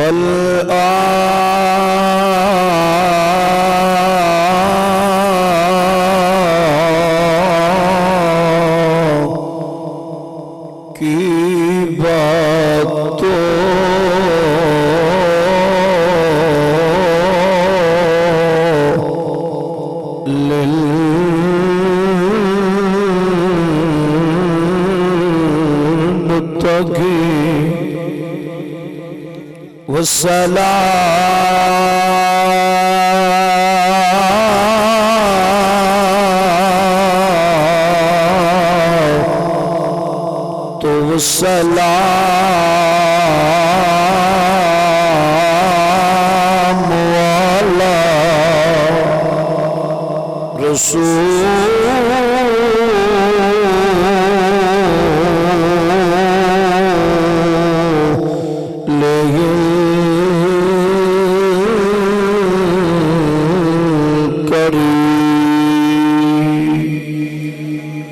والسلام على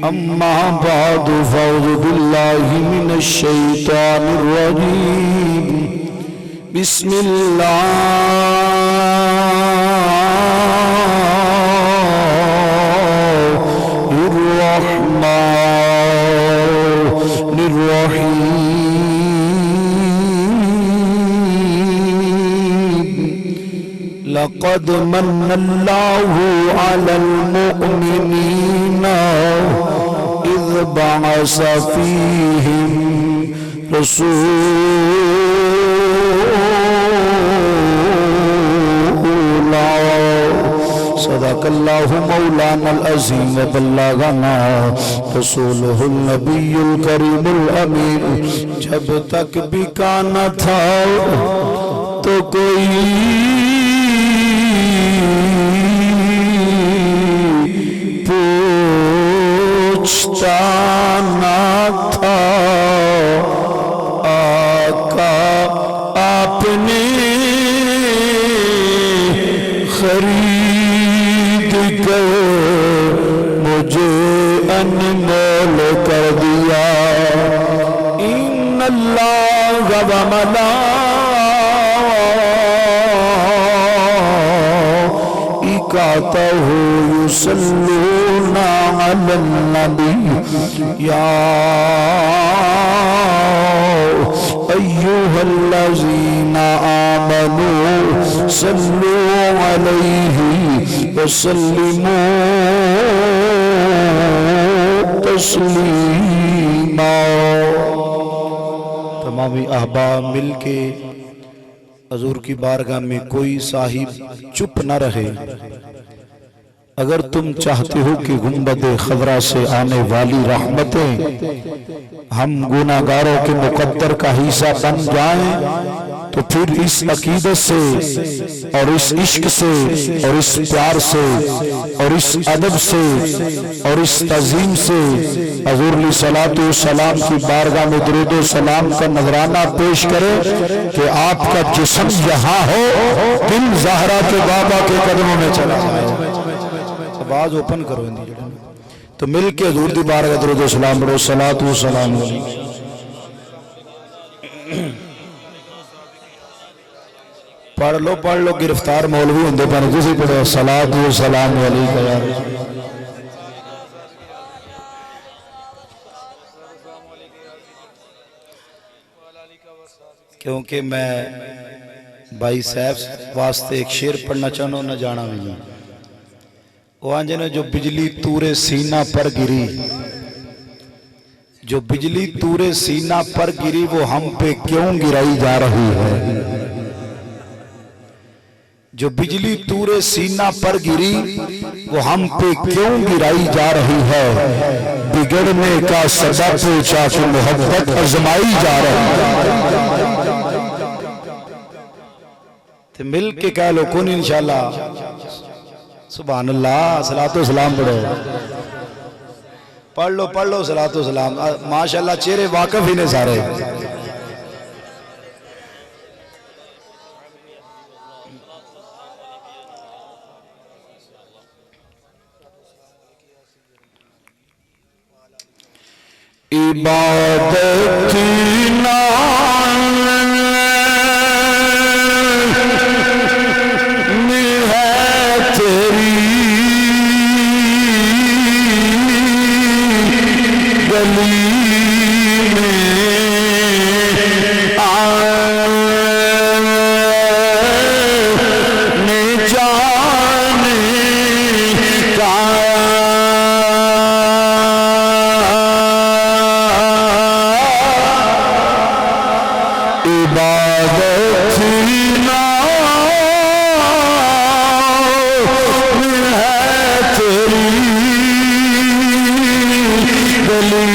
أما بعد فأعوذ بالله من الشيطان الرجيم بسم الله الرحمن الرحيم لقد من الله على المؤمنين إذ بعث فيهم رسولا صدق الله مولانا العظيم وبلغنا رسوله النبي الكريم الأمين جب تک بھی کانا تھا تو کوئی پوچھتا نہ تھا آقا آپ نے خرید کر مجھے انمول کر دیا ان اللہ و ملائکتہ یصلون علی النبی یا ایھا الذین آمنوا صلوا علیہ وسلموا تسلیما۔ تمام احباب مل کے حضور کی بارگاہ میں کوئی صاحب چپ نہ رہے۔ اگر تم چاہتے ہو کہ گنبد خضرا سے آنے والی رحمتیں ہم گناہگاروں کے مقدر کا حصہ بن جائیں تو پھر اس عقیدت سے اور اس عشق سے اور اس پیار سے اور اس ادب سے اور اس تعظیم سے حضور علیہ الصلوۃ والسلام کی بارگاہ میں درود و سلام کا نذرانہ پیش کرے کہ آپ کا جسم یہاں ہو دل زہرا کے بابا کے قدموں میں چلا جائے۔ آواز اوپن کرو تو مل کے حضور دی بارگاہ درود و سلام پڑھو صلاۃ و سلام علیہ۔ پڑھ لو گرفتار مولوی ہوندے پنے تسی پڑھو صلاۃ و سلام علیہ یا رسول۔ کیونکہ میں بھائی صاحب واسطے ایک شعر پڑھنا چاہنا نہ جانا بھی وہ آنجے نے جو بجلی تورے سینہ پر گری، جو بجلی تورے سینہ پر گری وہ ہم پہ کیوں گرائی جا رہی ہے، جو بجلی تورے سینہ پر گری وہ ہم پہ کیوں گرائی جا رہی ہے، بگڑنے کا سبب پوچھا کہ محبت آزمائی جا رہی ہے۔ تو مل کے کہہ لو کون انشاءاللہ سبحان اللہ صلاۃ و سلام پڑھو پڑھ لو صلاۃ و سلام۔ ماشاءاللہ چہرے واقف ہی نے سارے۔ عبادت کی نام عبادت نا ہے تیری گلی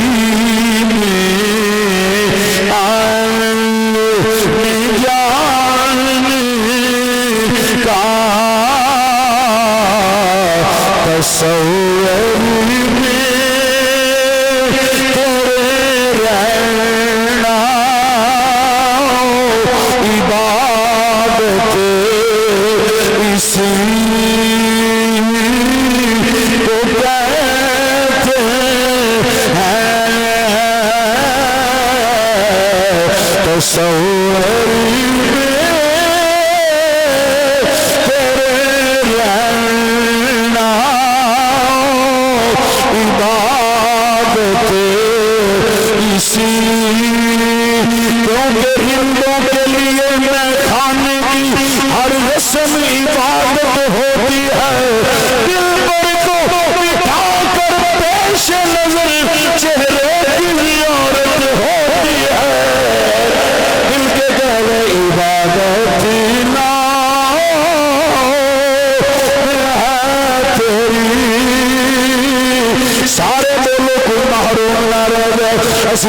میں آنے جانے کا تصور میں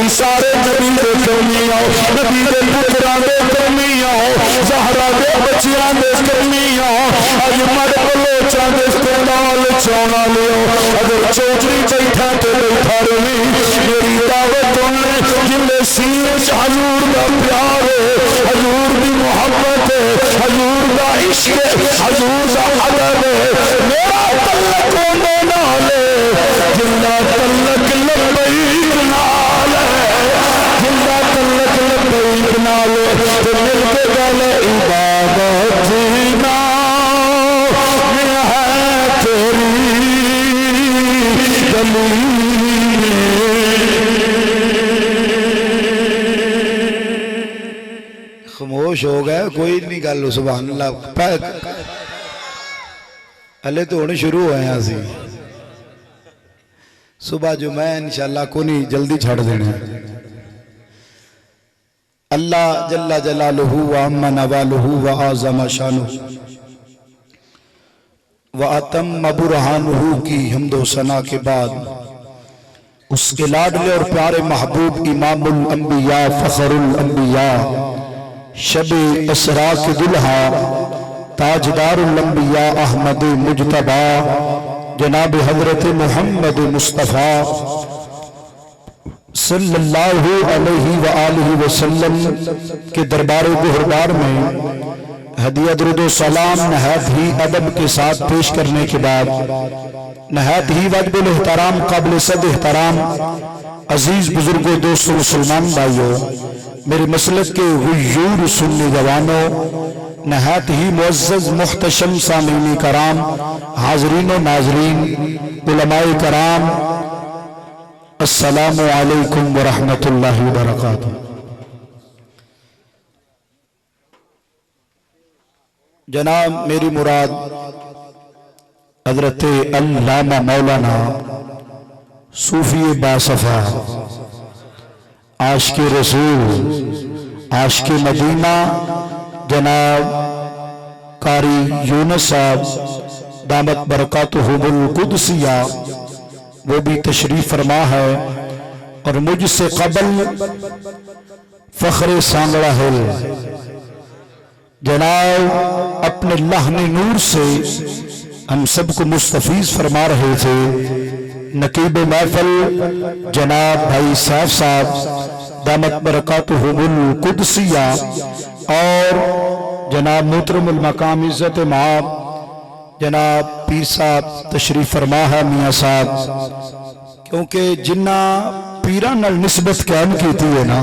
سارے نبی دے کرمی آؤ نبی دے پتران دے کرمی آؤ زہرا دے بچیاں دے کرمی آؤ اج مر بلوچاں دے استعمال چونا لیو اگر چوکری بیٹھا تو بیٹھا رہی میری دعوت نے جن سینے حضور دا پیار ہے حضور دی محبت ہے حضور دا عشق ہے حضور دا ادب ہے میرا تعلق ہونے نالے جن دا تعلق لبیک نال جنہ تلک لبیک نالے تو مل کے گل عبادت نا ہے تیری گلی خاموش ہو گئے کوئی نہیں گل سبحان اللہ ہلے تو ہونے شروع ہوئے ہیں سی صبح جو میں انشاءاللہ کو نہیں جلدی چھڑ دینے اللہ جل جلالہ وعم نوالہ وعظم شانہ واتم برہانہ کی حمد و ثنا کے بعد اس کے لاڈلے اور پیارے محبوب امام الانبیاء فخر الانبیاء شب اسرا کے دلہا تاجدار الانبیاء احمد مجتبی جناب حضرت محمد مصطفیٰ صلی اللہ علیہ وآلہ وسلم کے دربار گہردار میں ہدیہ درود و سلام نہایت ہی ادب کے ساتھ پیش کرنے کے بعد نہایت ہی واجب الاحترام قابل صد احترام عزیز بزرگوں دوستوں مسلمان بھائیوں میرے مسلک کے غیور سنی جوانوں نہایت ہی معزز محتشم سامعین کرام حاضرین و ناظرین علماء کرام السلام علیکم ورحمۃ اللہ وبرکاتہ جناب میری مراد حضرت علامہ مولانا صوفی باصفا عاشق رسول عاشق مدینہ جناب قاری یونس صاحب دامت برکاتہم القدسیہ وہ بھی تشریف فرما ہے اور مجھ سے قبل فخر سانگڑا ہے جناب اپنے لحن نور سے ہم سب کو مستفیض فرما رہے تھے نقیب محفل جناب بھائی صاحب صاحب دامت برکاتہم القدسیہ اور جناب محترم المقام عزت مآب جناب پیر صاحب تشریف فرما ہے میاں صاحب کیونکہ جنہ پیران نال نسبت قائم کی تھی ہے نا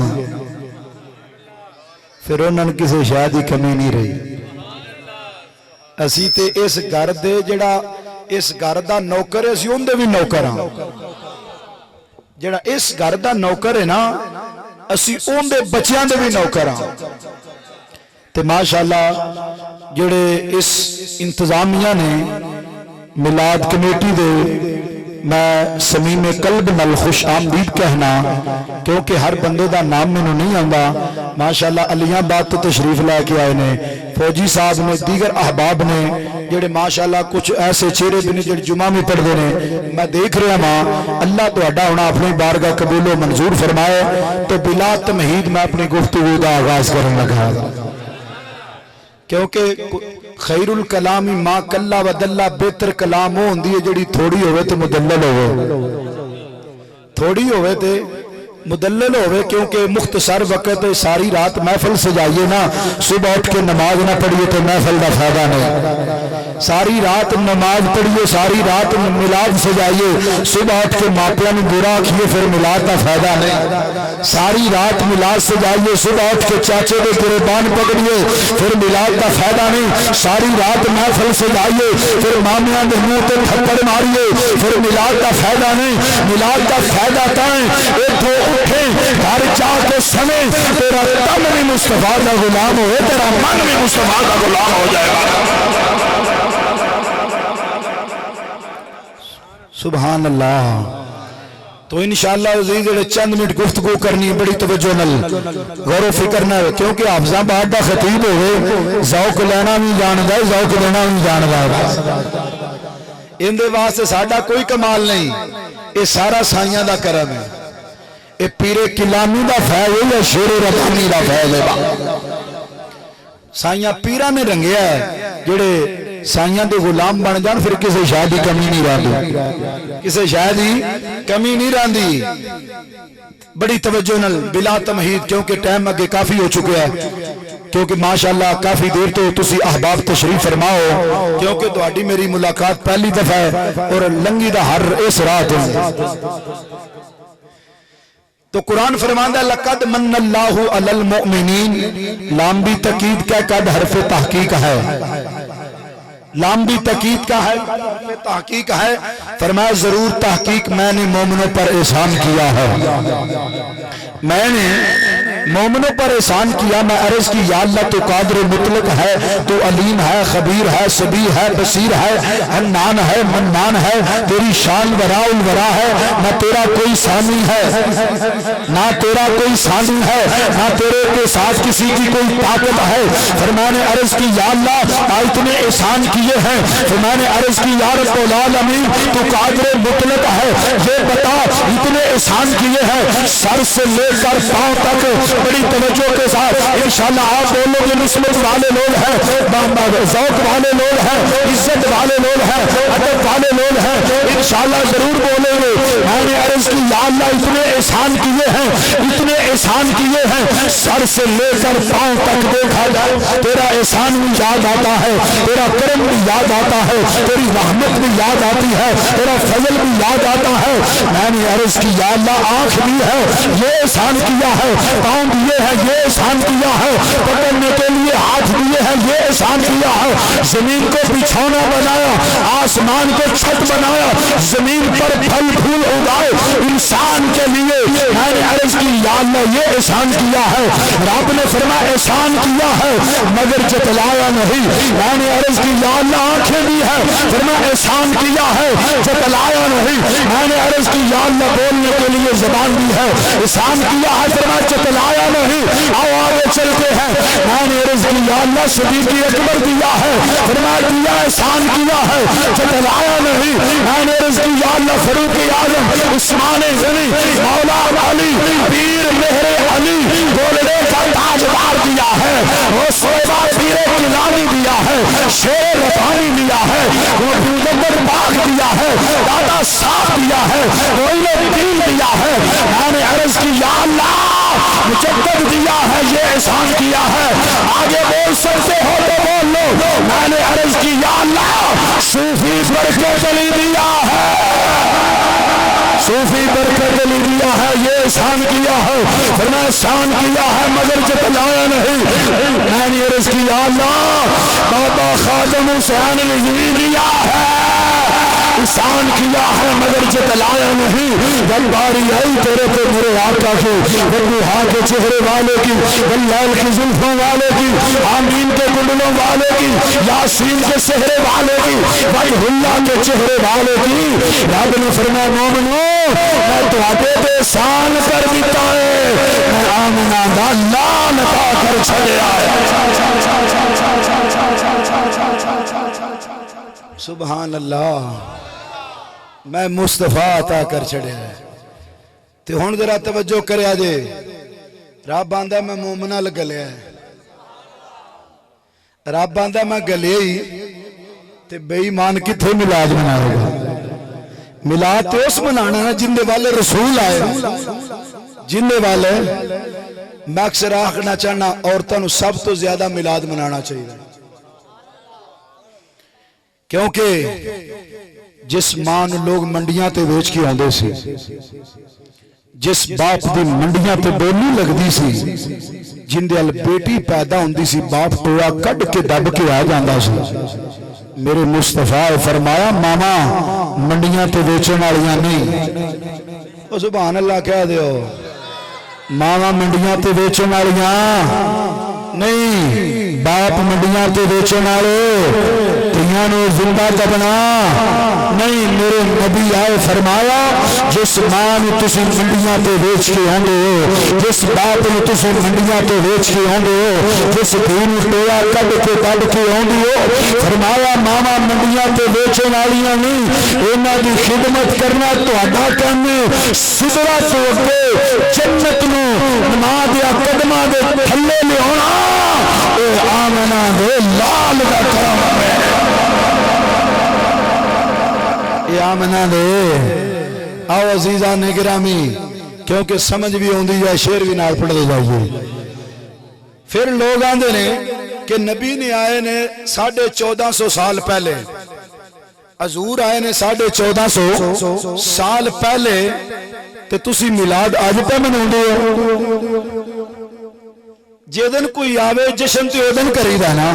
پھر انہوں نے کسی شاید ہی کمی نہیں رہی اسی تے اس گھر دے جڑا اس گھر دا نوکر ہے اسی اون دے بھی نوکر ہاں جڑا اس گھر دا نوکر ہے نا اسی اون دے بچیاں دے بھی نوکر ہاں تے ماشاءاللہ جڑے اس انتظامیہ نے میلاد کمیٹی دے میں سمیم قلب نال خوش آمدید کہنا کیونکہ ہر بندے دا نام میں نہیں آندا ماشاءاللہ علیاں بات تو تشریف لے کے آئے نے فوجی صاحب نے دیگر احباب نے جڑے ماشاءاللہ کچھ ایسے چہرے بھی نے جڑے جمعہ میں پڑھ دے نے میں دیکھ رہا ماں اللہ تو اڈا ہونا اپنی بارگاہ قبول و منظور فرمائے تو بلا تمہید میں اپنی گفتگو دا آغاز کرنے لگا کیونکہ خیر الکلامی ما کلا و دلہ بہتر کلام ہو ہوندی ہے جڑی تھوڑی ہوئے تو مدلل ہوئے تھوڑی ہوئے تے مدلل ہوئے کیونکہ مختصر وقت ساری رات محفل سجائیے نا صبح اٹھ کے نماز نہ پڑھیے تو محفل دا فائدہ نہیں ساری رات نماز پڑھیے ساری رات میلاد سجائیے صبح اٹھ کے ماپیاں نے برا کیے پھر میلاد دا فائدہ نہیں ساری رات میلاد سجائیے صبح اٹھ کے چاچے دے گریبان پکڑیے پھر میلاد دا فائدہ نہیں ساری رات محفل سجائیے پھر مامیاں دے منہ تے تھپڑ ماریے پھر میلاد دا فائدہ نہیں میلاد دا فائدہ تائیں ایتھے اٹھے گھر جا کے سنے تیرا تن بھی مصطفیٰ کا غلام ہوئے تیرا من بھی مصطفیٰ کا غلام ہو جائے گا سبحان اللہ تو انشاءاللہ عزیز چند منٹ گفتگو کرنی بڑی توجہ نل غور و فکر نہ ہو کیونکہ حافظاں بعد دا خطیب ہوئے ذوق لینا بھی جاندا ہے ذوق دینا بھی جاندا ہے ان دے واسطے ساڈا کوئی کمال نہیں یہ سارا سائیاں دا کرم ہے اے پیر کلامی دا فیض ہے یا شیر ربانی دا فیض ہے سائیاں پیرہ نے رنگیا ہے جڑے سائیاں دے غلام بن جان پھر کسے شاید ہی کمی نہیں راندی کسے شاید ہی کمی نہیں راندی بڑی توجہ نل بلا تمہید کیونکہ ٹائم اگے کافی ہو چکے ہے کیونکہ ماشاءاللہ کافی دیر تو تسی احباب تشریف فرماؤ کیونکہ تہاڈی میری ملاقات پہلی دفعہ ہے اور لنگی دا ہر اس رات ہے تو قرآن فرماندہ لقد من اللہ علی المؤمنین لام بھی تقید کا قد حرف تحقیق ہے لام بھی تحقیق کا ہے حرف تحقیق ہے فرمایا ضرور تحقیق میں نے مومنوں پر احسان کیا ہے میں نے مومنوں پر احسان کیا میں عرض کی یا اللہ تو قادر مطلق ہے تو علیم ہے خبیر ہے سبیح ہے بصیر ہے حنان ہے منان ہے تیری شان وراء الورا ہے نہ تیرا کوئی ثانی ہے نہ تیرا کوئی ثانی ہے نہ تیرے کے ساتھ کسی کی کوئی طاقت ہے فرمان نے عرض کی یا اللہ اتنے احسان کیے ہیں فرمان نے عرض کی یا رب العالمین تو قادر مطلق ہے یہ بتا اتنے احسان کیے ہیں سر سے لے کر پاؤں تک بڑی توجہ کے ساتھ انشاءاللہ آپ بولو گے نسبت والے لوگ ہیں ذوق والے لوگ ہیں عزت والے لوگ ہیں ادب والے لوگ ہیں انشاءاللہ ضرور بولیں گے میں نے عرض کی یا اللہ اتنے احسان کیے ہیں اتنے احسان کیے ہیں سر سے لے کر پاؤں تک دیکھا جائے تیرا احسان بھی یاد آتا ہے تیرا کرم بھی یاد آتا ہے تیری رحمت بھی یاد آتی ہے تیرا فضل بھی یاد آتا ہے میں نے عرض کی یا اللہ آنکھ بھی ہے یہ احسان کیا ہے پاؤں دیے ہیں یہ احسان کیا ہے پکڑنے کے لیے ہاتھ دیے ہیں یہ احسان کیا ہے زمین کو بچھونا بنایا آسمان کو چھت بنایا زمین پر پھل پھول اگائے انسان کے لیے میں نے عرض کی یا اللہ یہ احسان کیا ہے رب نے فرمایا احسان کیا ہے مگر جتلایا نہیں میں نے عرض کی یا اللہ آنکھیں بھی ہے فرمایا احسان کیا ہے جتلایا نہیں میں نے عرض کی یا اللہ بولنے کے لیے زبان بھی ہے احسان کیا ہے فرمایا جتلایا نہیں آؤ آگے چلتے ہیں میں نے عرض کی یا اللہ صدیق اکبر دیا ہے فرمایا دیا احسان کیا ہے جتلایا نہیں میں نے عرض کی یا اللہ فاروق اعظم عثمان غنی مولا علی پیر مہر علی گولڑے کا تاجدار دیا ہے وہ صوبہ پیر کلانی دیا ہے شیر ربانی دیا ہے وہ پیغمبر پاک دیا ہے دادا صاحب دیا ہے وہ دین دیا ہے میں نے عرض کی یا اللہ مجدد دیا ہے یہ احسان کیا ہے آگے بول سکتے ہو تو بول لو میں نے عرض کی یا اللہ صوفی برکت علی دیا ہے صوفی برکت علی دیا ہے یہ احسان کیا ہے فرمایا احسان کیا ہے مگر جتلایا نہیں میں نے عرض کی یا اللہ بابا خادم حسین علی دیا ہے احسان کیا ہے مگر جتلایا نہیں جب باری آئی تیرے پہ میرے آقا کی بلوہا کے چہرے والے کی بلیل کی زلفوں والے کی آمین کے گنڈلوں والے کی یاسین کے چہرے والے کی وجہ اللہ کے چہرے والے کی رب نے فرمایا مومنو میں تہاڈے تے احسان کر دیتا ہے میں آمنہ خدا لال عطا کر چھڑیا سبحان اللہ میں مصطفیٰ عطا کر چھڑیا ہے تے ہن ذرا توجہ کریا جے رب آندا میں مومنہ گلیا ہے رب آندا میں گلیا ہی تے بے ایمان کتھے میلاد منائے گا میلاد تے اس منانا ہے جن دے والے رسول آئے جن دے والے میں اکثر آخنا چاہنا عورتوں نو سب تو زیادہ میلاد منانا چاہیے کیونکہ جس ماں نو لوگ منڈیاں تے بیچ کے آندے سی جس باپ دی منڈیاں تے بولی لگدی سی جن دے ال بیٹی پیدا ہوندی سی باپ ٹویا کڈ کے دب کے آ جاندا سی میرے مصطفیٰ فرمایا ماما منڈیاں تے بیچن والیاں نہیں او سبحان اللہ کہہ دیو ماما منڈیاں تے بیچن والیاں نہیں باپ منڈیاں تے بیچن والے تیاں نو زندہ دبنا نہیں میرے نبی آئے فرمایا جس ماں نے تسی منڈیاں تے بیچ کے آندے ہو جس باپ نے تسی منڈیاں تے بیچ کے آندے ہو جس دین ٹویا کڈ کے دب کے آندی ہو فرمایا ماما منڈیاں تے بیچن والیاں نہیں انہاں دی خدمت کرنا تہاڈا کام ہے سدرا تو اگے جنت نو نماز دے قدماں دے تھلے لیاونا اے آمنہ دے لال دا کرم ہے اے آمنہ دے آؤ عزیزان گرامی کیونکہ سمجھ بھی ہوندی ہے شعر بھی نال پڑھ دے جائیے پھر لوگ آندے نے کہ نبی نے آئے نے 1450 سال پہلے حضور آئے نے 1450 سال پہلے تے تسی میلاد آج پہ مناؤندے ہو جیدن کوئی آوے جشن تے اودن کری نا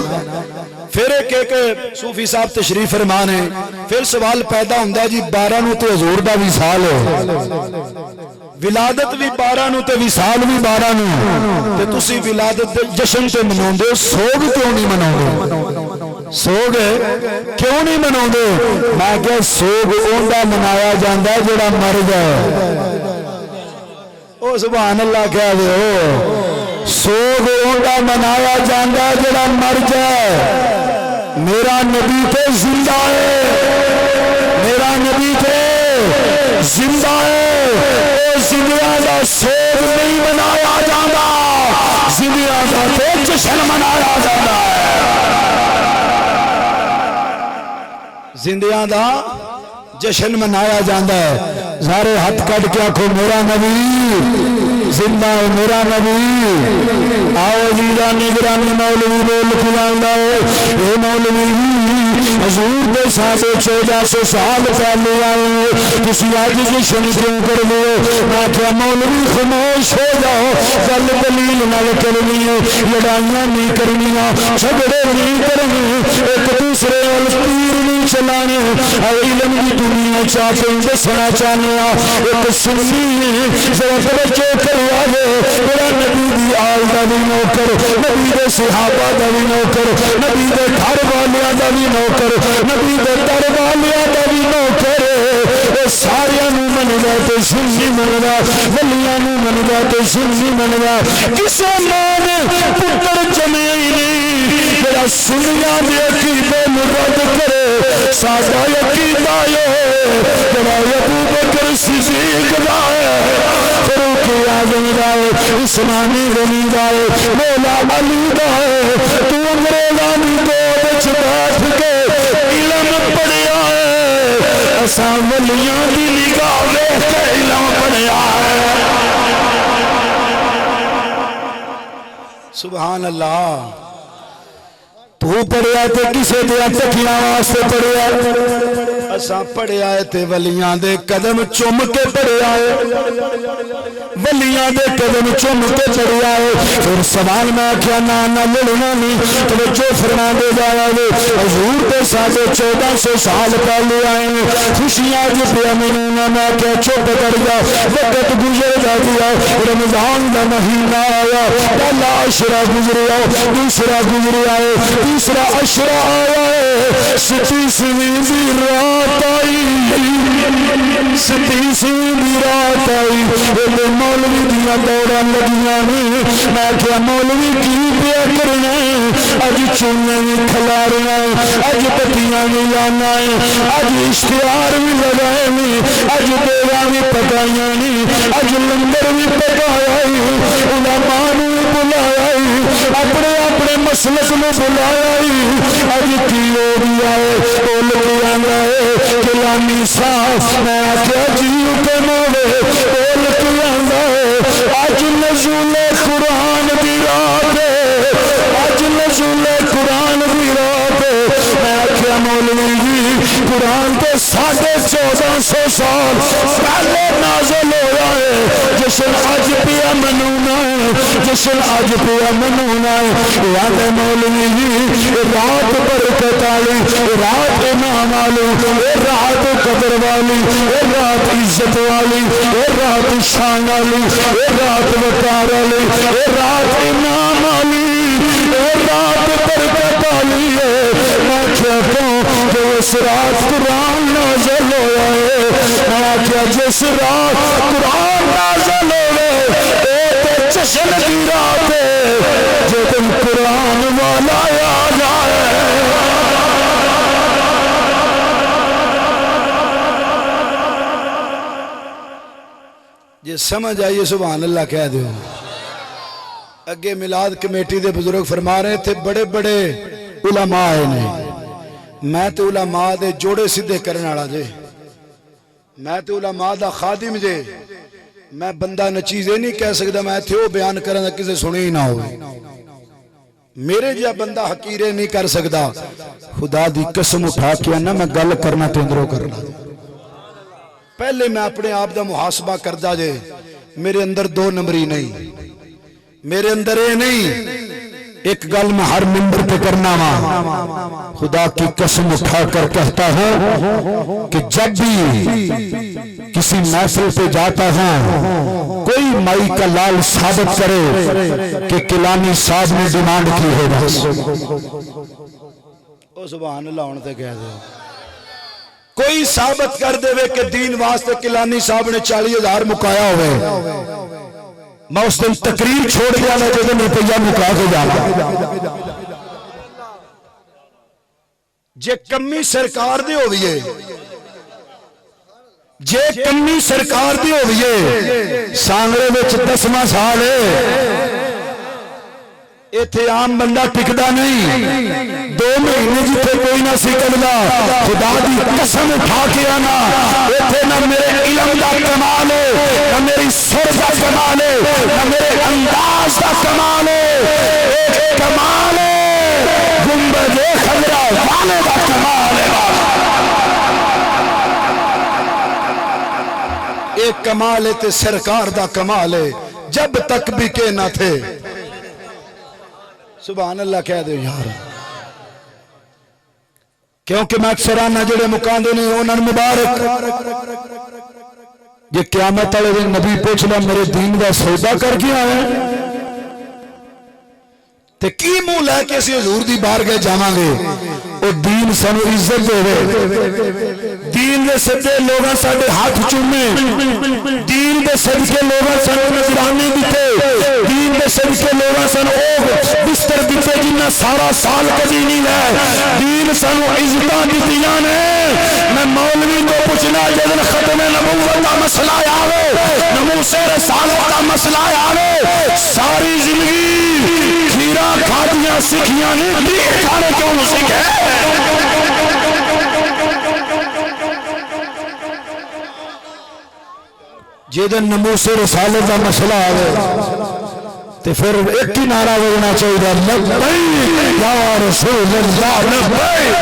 پھر ایک صوفی صاحب تشریف فرمان ہے پھر سوال پیدا ہوندہ جی 12 نو تے حضور دا وصال ہے ولادت بھی 12 نو تے وصال بھی 12 نو تے تسی ولادت جشن تے مناؤندے سوگ کیوں نہیں مناؤندے سوگ کیوں نہیں مناؤندے میں کہ سوگ اوندا منایا جاندا جڑا مر گیا او سبحان اللہ کہہ دے ہو سوگ اوندا منایا جاندا جڑا مر جائے میرا نبی تے زندہ ہے میرا نبی تے زندہ ہے او زندیاں دا سوگ نہیں منایا جاندا زندیاں دا تے جشن منایا جاندا زندیاں دا جشن منایا جاندا ہے سارے ہاتھ کٹ کے آکھو میرا نبی زندہ ہے میرا نبی آؤ جیدہ نگرانی مولوی بول کھلاندہ اے مولوی حضور دے 1450 سال پہلے آئے کسی آج جشن کیوں کر لیو میں کیا مولوی خاموش ہو جاؤ گل دلیل نہ کرنی لڑائیاں نہیں کرنیاں جھگڑے نہیں کرنی ایک دوسرے اور تیر نہیں چلانے اور علم کی دنیا چاہتے ہیں دسنا چاہنے ایک سنی ذرا توجہ کرو آگے میرا نبی دی آل دا بھی نوکر نبی دے صحابہ دا بھی نوکر نبی دے گھر والیاں دا بھی نوکر نبی دے در والیاں دا بھی نوکر اے ساریاں نو منگا تے سنی منگا ولیاں نو منگا تے سنی منگا کسے مان پتر جمعی نہیں میرا سنیاں دے عقیدے مرد کرے سادہ عقیدہ جڑا ابو بکر صدیق دا ہے فاروق اعظم دا ہے عثمان غنی دا ہے مولا علی دا ہے تو انگریزاں دی گود وچ بیٹھ کے علم پڑھیا ہے اساں ولیاں دی نگاہ ویکھ کے علم پڑھیا ہے سبحان اللہ تو پڑھیا تے کسے دیا تکیاں واسطے پڑھیا اساں پڑھیا ہے تے ولیاں دے قدم چوم کے پڑھیا ہے ولیاں دے قدم چوم کے پڑھیا ہے پھر سوال میں کیا نہ لڑنا نہیں توجہ فرما دے جایا ہے حضور تے 1450 سال پہلے آئے خوشیاں جس پہ امینہ میں کیا چپ کر گیا وقت گزر جا دیا رمضان دا مہینہ آیا پہلا عشرہ گزریا دوسرا گزریا ہے تیسرا عشرہ آیا ہے 37ویں رات آئی 37ویں رات آئی مولوی دیا دوڑا لگیاں میں کیا مولوی کی پیا کرنا اج چونے بھی کھلارنا اج پتیاں بھی لانا اج اشتہار بھی لگائے اج دیواں بھی پکائیاں اج لنگر بھی پکایا علماء نے بلایا اپنے اپنے مسلک میں بلایا اج کی ہو گیا ہے بول کے آنا ہے کلامی صاف میں آخیا جیو کے موڑے بول کے آنا ہے اج نزول قرآن دی رات ہے اج نزول قرآن دی رات ہے میں آخیا مولوی جی قرآن تو 1450 سال پہلے نازل ہوا ہے جشن اج پیا منونا ہے جشن اج پیا منونا ہے یاد مولوی جی رات برکت والی رات امام والی رات قدر والی رات عزت والی رات شان والی رات وقار والی رات امام والی رات برکت والی ہے میں کہتا ہوں کہ اس رات قرآن نازل ہوا ہے میں کیا جس رات قرآن نازل ہوئے ایک جشن کی رات ہے جو دن قرآن والا آ جائے یہ سمجھ آئیے سبحان اللہ کہہ دو اگے میلاد کمیٹی دے بزرگ فرما رہے تھے بڑے بڑے علماء آئے نے میں تو علماء دے جوڑے سدھے کرنے والا جے میں تو علماء دا خادم جے میں بندہ نچیزے نہیں کہہ سکتا میں تھے وہ بیان کرنا کسے سنی ہی نہ ہوئے میرے جا بندہ حقیرے نہیں کر سکتا خدا دی قسم اٹھا کیا نا میں گل کرنا تو اندروں کرنا پہلے میں اپنے آپ دا محاسبہ کردہ جے میرے اندر 2 نمبری نہیں میرے اندر اے نہیں ایک گل میں ہر ممبر پہ کرنا ماں خدا کی قسم اٹھا کر کہتا ہوں کہ جب بھی کسی محفل پہ جاتا ہوں کوئی مائی کا لال ثابت کرے کہ کلانی صاحب نے ڈیمانڈ کی ہے بس او سبحان اللہ ہونے تے کہہ دے کوئی ثابت کر دے وے کہ دین واسطے کلانی صاحب نے 40,000 مکایا ہوئے میں اس دن تقریر چھوڑ گیا میں جو دن روپیہ مکا کے جانا جے کمی سرکار دی ہو گئی جے کمی سرکار دی ہو گئی سانگرے میں 10واں سال ہے ایتھے عام بندہ ٹکدا نہیں 2 مہینے جتھے کوئی نہ سکلدا خدا دی قسم اٹھا کے آنا ایتھے نہ میرے علم دا کمال ہے نہ میری سر دا کمال ہے نہ میرے انداز دا کمال ہے ایک کمال ہے گنبد خضرا والے دا کمال ہے ایک کمال ہے تے سرکار دا کمال ہے جب تک بھی کہ نہ تھے سبحان اللہ کہہ دے یار کیونکہ میں اکثرانہ جڑے مکاندے نہیں انہوں نے مبارک یہ قیامت والے دن نبی پوچھ لیا میرے دین دا سودا کر کے آئے تے کی منہ لے کے اسی حضور دی بارگاہ جاواں گے او دین سانو عزت دے دین دے صدقے لوگاں ساڈے ہاتھ چومے دین دے صدقے لوگاں سانو نذرانے دتے دین دے صدقے لوگاں سانو او بستر دتے جنہ سارا سال کبھی نہیں لے دین سانو عزتاں دتیاں نے میں مولوی کو پوچھنا جدن ختم نبوت دا مسئلہ آوے ناموس رسالت دا مسئلہ آوے ساری زندگی کھیرا کھادیاں سکھیاں نے کھانے کیوں سکھے جدن ناموس رسالت دا مسئلہ آوے تے پھر ایک ہی نعرہ بولنا چاہیے لبیک یا رسول اللہ لبیک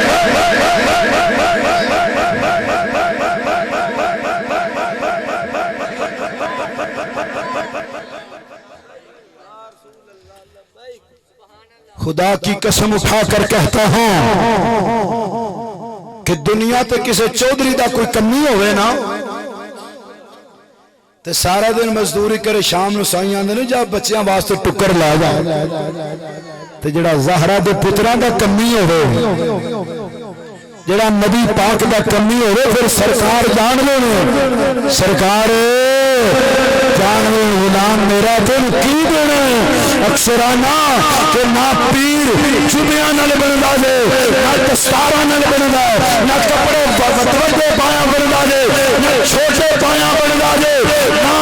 خدا کی قسم اٹھا کر کہتا ہوں کہ دنیا تے کسے چودھری دا کوئی کمی ہوئے نا تے سارا دن مزدوری کرے شام نو سائیں آندے نے جا بچیاں واسطے ٹکر لا جا تے جڑا زہرا دے پتراں دا کمی ہوئے جڑا نبی پاک دا کمی ہوئے پھر سرکار جان لے سرکار جانوے غلام میرا تین کی دینا اکثر آنا کہ نہ پیر چوبیاں نہ بندا دے نہ دستاراں نہ بندا نہ کپڑے وڈے پایا بندا دے نہ چھوٹے پایا بندا دے نہ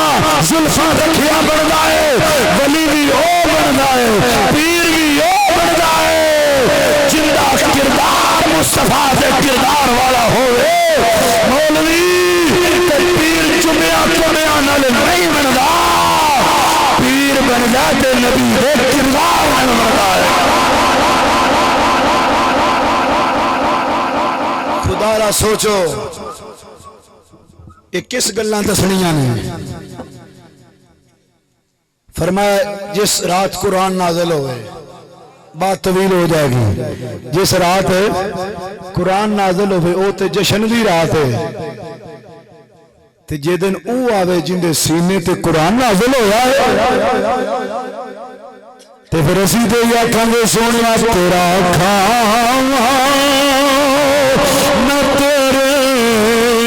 زلفاں رکھیاں بندا ہے ولی بھی او بندا ہے پیر بھی او بندا ہے جندا کردار مصطفیٰ دے کردار والا ہوئے مولوی تے پیر چوبیاں نال نہیں بندا پیر بندا تے نبی دے کردار نال بندا ہے خدا را سوچو یہ کس گلاں دسنیاں نے فرمایا جس رات قرآن نازل ہوئے بات طویل ہو جائے گی جس رات قرآن نازل ہوئے او تے جشن دی رات ہے تے جے دن او آوے جن دے سینے تے قرآن نازل ہویا ہے تے پھر اسی تے یا کھانگے سونیا تیرا کھانا نہ تیرے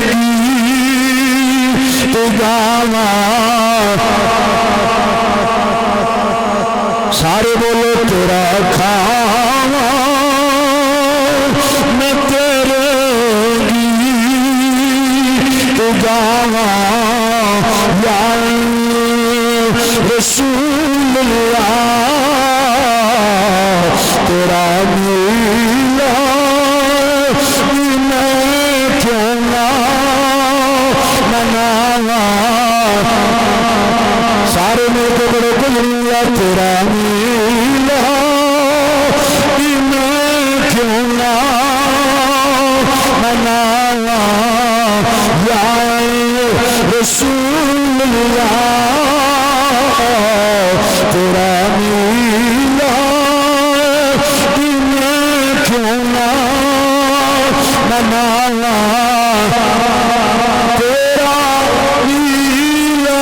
گی تو جانا سارے بولو تیرا کھانا میں تیرے گی تو جانا یا رسول اللہ تیرا میلا میں کیوں نہ مناوا سارے میں تو بڑے گزریا تیرا میلا میں کیوں نہ مناوا یا رسول اللہ تیرا میلا میں کیوں نہ مناوا تیرا میلا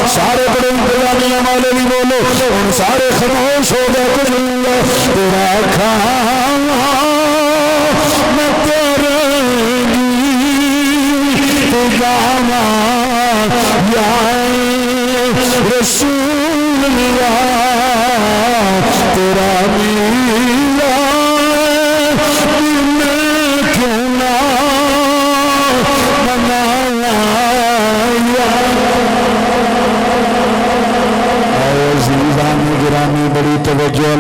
سارے بڑے انتظامیہ والے بھی بولو ان سارے خاموش ہو گئے کچھ اللہ تیرا کھانا میں تیرے گی تو جانا یا رسول اللہ تیرا میلا میں کیوں نہ منایا گرامی بڑی توجہ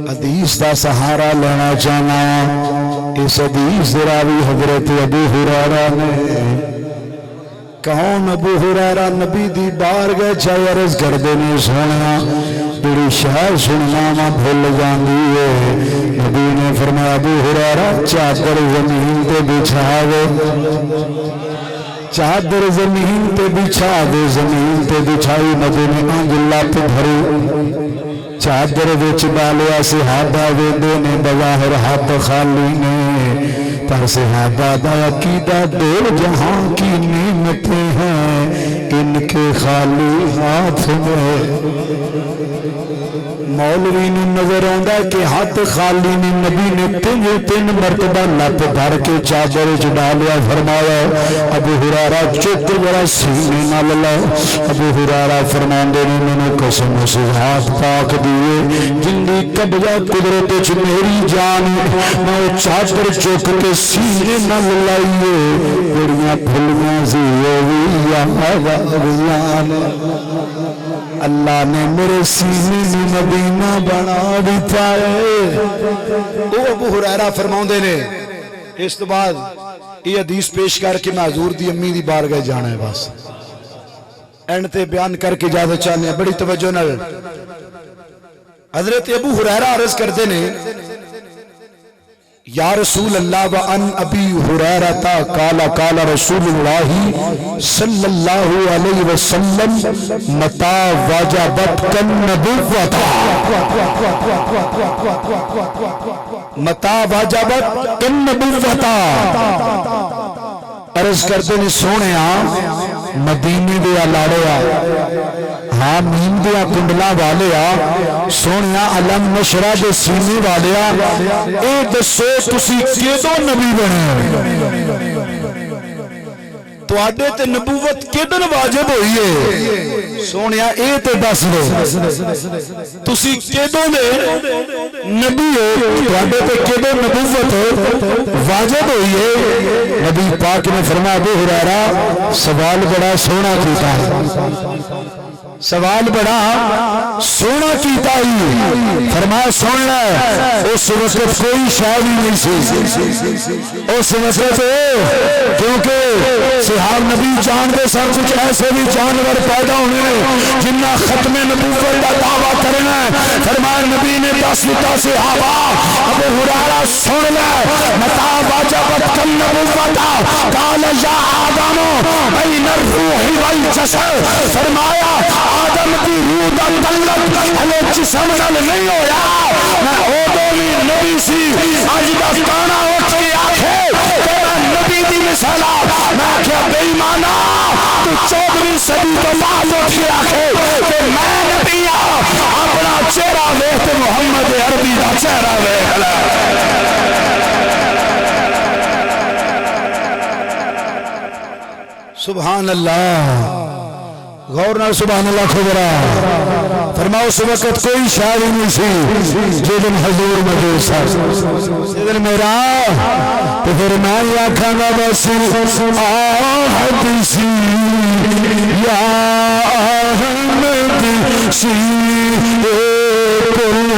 حدیث دا سہارا لینا چاہنا اس حدیث راوی حضرت ابو ہریرہ نے کون ابو ہریرہ نبی دی بارگاہ چاہے عرض کر دینے سونا بڑی شہر سننا ماں بھول جاندی ہے نبی نے فرمایا ابو ہریرہ چادر زمین تے بچھاوے چادر زمین تے بچھا دے زمین تے بچھائی نبی نے انجلہ پہ بھری چادر وچ ڈالیا صحابہ ویندے نے بظاہر ہاتھ خالی نے پر صحابہ دا عقیدہ دو جہاں کی نعمتیں ہیں ان کے خالی ہاتھ میں مولوی نے نظر آندا کہ ہاتھ خالی نے نبی نے تین مرتبہ لپ بھر کے چادر وچ ڈالیا فرمایا ابو ہریرہ چک ذرا سینے نال لاؤ ابو ہریرہ فرماندے نے مینوں قسم سے ہاتھ پاک دیے جن دی قبضہ قدرت وچ میری جان میں چادر چک کے سینے نال لائیے بڑیاں پھلیاں سی ہوئی اللہ نے میرے سینے میں مدینہ بنا دیتا ہے وہ ابو ہریرہ فرماؤندے نے اس تو بعد یہ حدیث پیش کر کے میں حضور دی امی دی بارگاہ جانا ہے بس اینڈ تے بیان کر کے اجازت چاہنے ہیں بڑی توجہ نال حضرت ابو ہریرہ عرض کرتے نے یا رسول اللہ وان ابی ہریرہ قال قال رسول اللہ صلی اللہ علیہ وسلم متى وجبت النبوۃ متى وجبت النبوۃ عرض کرتے نے سونیا مدینے دیا لاڑیا ہاں مین دیا کنڈلا والیا سونیا علم نشرہ دے سینے والیا اے دسو تسی کیدوں نبی بنے تو آڈے تے نبوت کیدن واجب ہوئی ہے سونیا اے تے دس دے تسی کیدوں دے نبی ہو تو آڈے تے کیدوں نبوت واجب ہوئی ہے نبی پاک نے فرمایا ابو ہریرہ سوال بڑا سونا کیتا ہے سوال بڑا سونا کیتا ہی فرمایا سننا اس وقت کوئی شاید نہیں سی اس وقت کیونکہ صحاب نبی جان دے سر کچھ ایسے بھی جانور پیدا ہونے جنہ ختم نبوت کا دعویٰ کرنا ہے فرمایا نبی نے دس دیتا صحابہ ابو ہریرہ سن لے متى وجبت النبوۃ قال یا آدم بین الروح والجسد فرمایا آدم کی روح دا تعلق ہلے جسم نال نہیں ہویا میں اودوں نبی سی اج دا کانا اٹھ کے آکھے کہ میں نبی دی مثال میں کیا بے ایمانا تو 14ویں صدی تو بعد اٹھ کے آکھے کہ میں نبی ہاں اپنا چہرہ دیکھ محمد عربی دا چہرہ دیکھ سبحان اللہ غور نہ سبحان اللہ خبرہ فرماؤ اس وقت کوئی شاعری نہیں سی جو دن حضور موجود سا جو دن میرا تو پھر میں آکھاں گا بس آہد سی یا احمد سی کل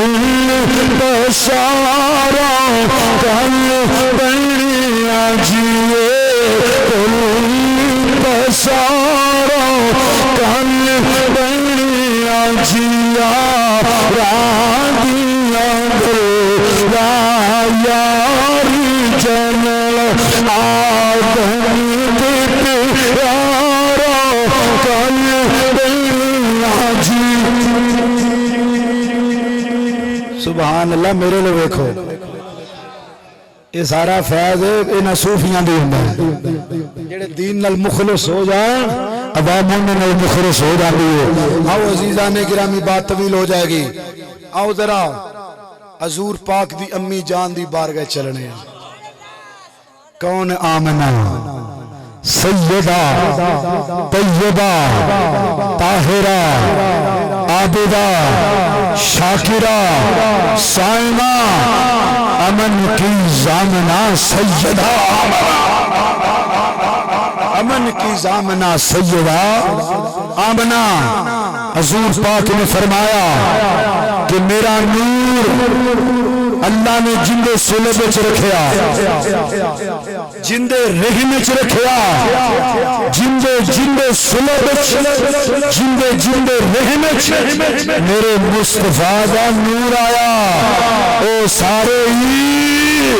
بشارہ کل بنیا جیے کل بشارہ کل بنیا جیا رادیا را یاری جنل آدم دیت یارا کل بنیا جی سبحان اللہ میرے لئے دیکھو یہ سارا فیض انہاں صوفیاں دی ہوندا ہے جڑے دین نال مخلص ہو جائیں عوام نال مخلص ہو جاندی ہے آؤ عزیزان گرامی بات طویل ہو جائے گی آؤ ذرا حضور پاک دی امی جان دی بارگاہ چلنے کون آمنہ سیدہ طیبہ طاہرہ عابدہ شاکرہ سائمہ امن کی زامنہ سیدہ امن کی زامنہ سیدہ آمنہ حضور پاک نے فرمایا کہ میرا نور اللہ نے جندے سلب وچ رکھیا جندے رحم وچ رکھیا جندے سلب وچ جندے رحم وچ میرے مصطفیٰ دا نور آیا او سارے ہی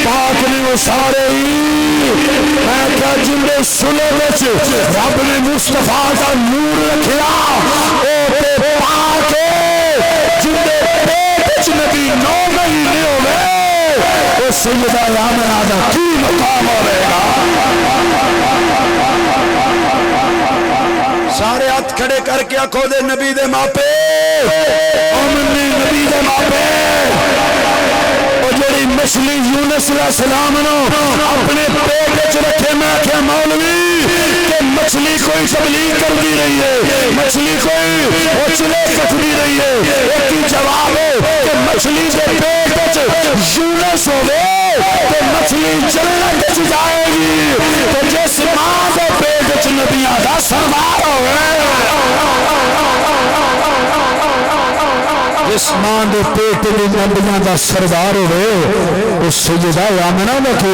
پاک نے وہ سارے ہی میں کہا جندے سلب وچ رب نے مصطفیٰ دا نور رکھیا او تے پاک جندے پیٹ نبی 9 مہینے ہوئے وہ سیدہ آمنہ دا کی مقام ہوئے گا سارے ہاتھ کھڑے کر کے آنکھوں دے نبی دے ماپے آمنی نبی دے ماپے وہ جڑی مچھلی یونس علیہ السلام نو اپنے پیٹ وچ رکھے میں کیا مولوی کہ مچھلی کوئی تبلیغ کر دی رہی ہے مچھلی کوئی اچھلے کٹ دی رہی ہے ایک ہی جواب ہے کہ مچھلی کے پیٹ وچ یونس ہوئے تو مچھلی جنت وچ جائے گی تو جس ماں کے پیٹ وچ نبیاں دا سرمار ہوئے اس ماں دے پیٹ دی نبیاں دا سردار ہوئے اس سیدہ آمنہ دا کی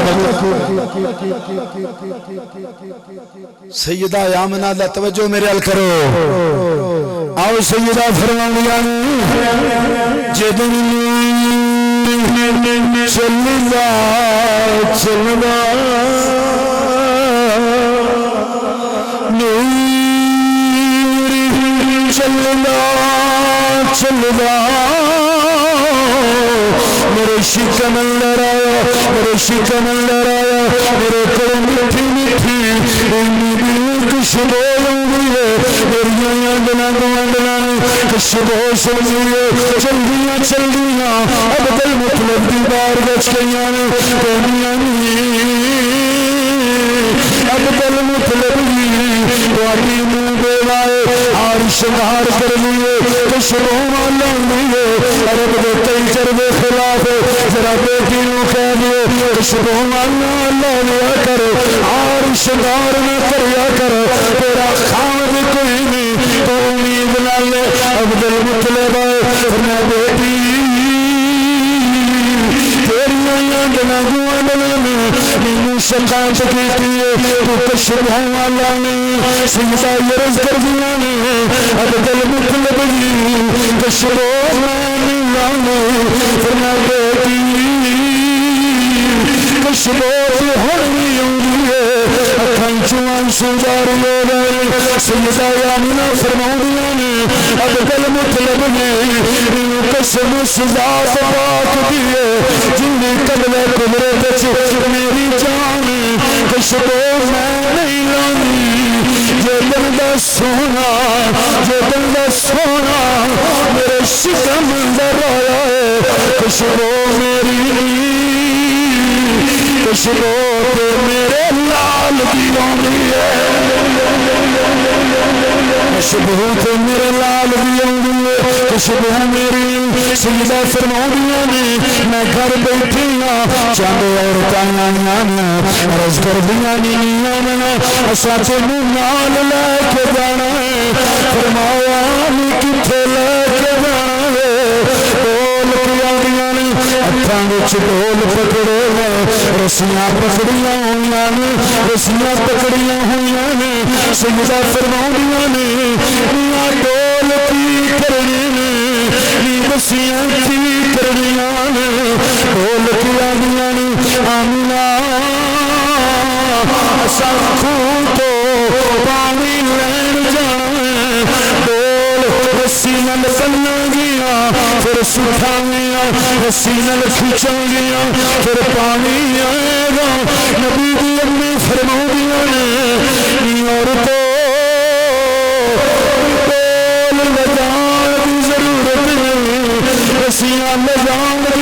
سیدہ آمنہ دا توجہ میرے حل کرو آؤ سیدہ فرمانیاں جدنی چلنا چلنا چلنا چلنا میرے شکم اندر آیا میرے شکم اندر آیا میرے کو میٹھی میٹھی خوشبو لگی ہے میری آنڈنا گوانڈنا خوشبو سنگی ہے چل دیا اب دل مطلب دی بار بچ گئی اب دل مطلب واقعی منہ دے لائے آر شنگار کر لیے خوشبو والا لیے عرب دے تیچر دے خلاف ذرا بیٹی نو کہہ دیے خوشبو والا لیا کر آر شنگار نہ کریا کر تیرا خامد کوئی نہیں تو امید نہ لے اب دل مطلب آئے میں بیٹی شکایت کیتی ہے تو خوشبو والا نے سیدہ عرض کر دیا نے اب دل مطلب جی خوشبو والا نے فرمایا بیٹی خوشبو ہونی ہوئی ہے اکھاں چوں آنسو جاری ہو گئے سیدہ آمنہ فرمایا نے اب دل مطلب جی قسم سزا پاک دیے جن قبلے قدرت میری جان خوشبو میں نہیں لانی جو دل دا سونا جو دل دا سونا میرے شکم اندر آیا ہے خوشبو میری خوشبو تے میرے لال کی آنی ہے خوشبو تے میرے لال کی آنی ہے خوشبو میری سیدہ فرمایا نے میں گھر بیٹھی ہوں چند عورتاں آئیاں عرض کر دیا نہیں سچ نال لے کے جانا ہے فرمایا کتنے لے کے جانا ہے ڈول پیا ہاتھوں وچ ڈول پکڑے رسیاں پکڑیاں ہوئیاں نے رسیاں پکڑیاں ہوئیاں نے سیدہ فرمایا نے ڈول کی کرنی رسیاں کی کرنیاں نے ڈول پیا دیا نے آمنہ سکھوں تو پانی لین جانا ڈول رسی نل کرنا گیا پھر سکھا گیا رسی نل کھچا گیا پھر پانی آئے گا نبی دی امی فرمایا نے عورتوں ڈول لجان کی ضرورت نہیں رسیاں لجان